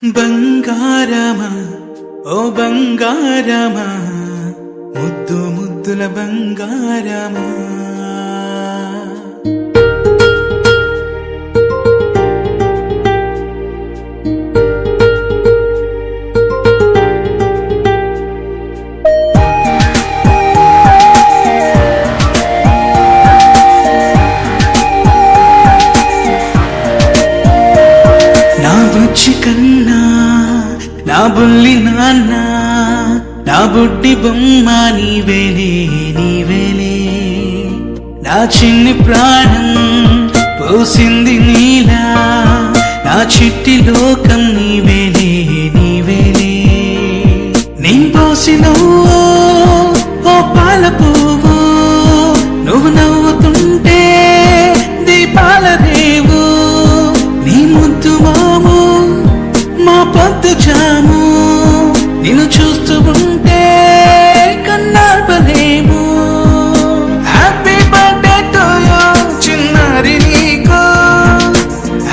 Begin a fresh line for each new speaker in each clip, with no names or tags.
బంగారమా ఓ బంగారమా ముద్దు ముద్దుల బంగారమా నా బుజ్జి కన్నా నా బుల్లి నాన్న నా బుడ్డి బొమ్మ నీవేలే నీవేలే నా చిన్ని ప్రాణం పోసింది నీలా నా చిట్టి లోకం నీవేలే నీవేలే నీ పోసినవో ఓ పాల పువ్వు నువ్వు నవ్వుతుంటే దీపాల రేవు నీ ముద్దు మాము మా పొద్దు జాము నిన్ను చూస్తూ ఉంటే కన్నార్పలేము. హ్యాపీ బర్త్డే టు యూ చిన్నారి నీకు,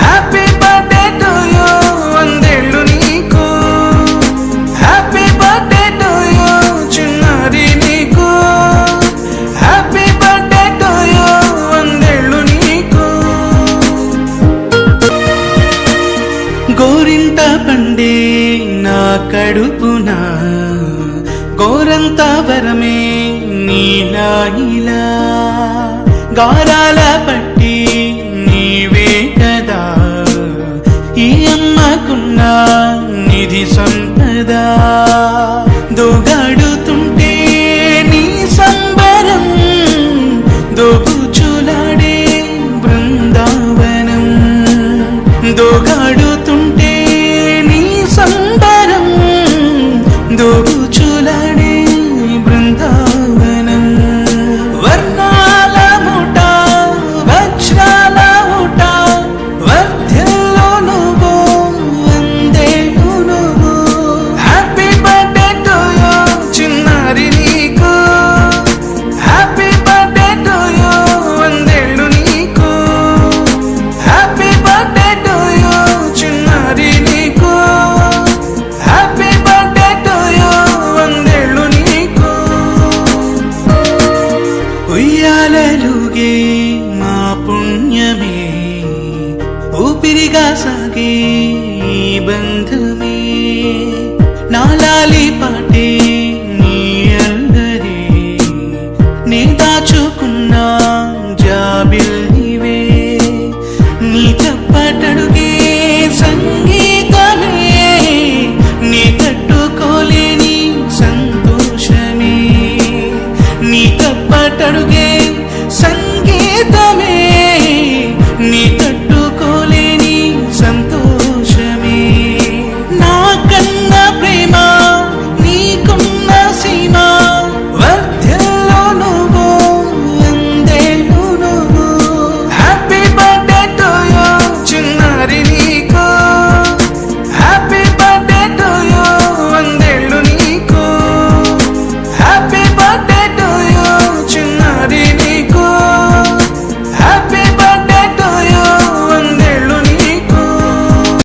హ్యాపీ బర్త్డే టు యూ వందేళ్ళు నీకు, హ్యాపీ బర్త్డే టు యూ చిన్నారి నీకు, హ్యాపీ బర్త్డే టు యూ వందేళ్ళు నీకు. గోరింట పండే నా కడుపున గోరంత వరమే నీలా ఇలా గారాల పట్టి నీవే కదా ఈ అమ్మకున్న నిధి సంపద దోగాడుతుంటే నీ సంబరం దోబుచులాడే బృందావనం దోగాడుతుంటే నీ సంబరం దోబుచులాడే బృందావనం. వర్ణాల ముఠ వజ్రాల ముఠ వర్ధిల్లు నువ్వు వందేళ్ళు నువ్వు. హ్యాపీ బర్త్డే టు యూ చిన్నారి నీకు, హ్యాపీ బర్త్డే టు యూ వందేళ్ళు నీకు, హ్యాపీ బర్త్డే టు యూ చిన్నారి నీకు, హ్యాపీ బర్త్డే టు యూ వందేళ్ళు నీకు. ఉయ్యాలలుగే మా పుణ్యమే ఊపిరిగా సాగే ఈ బంధమే నాలాలి పాటే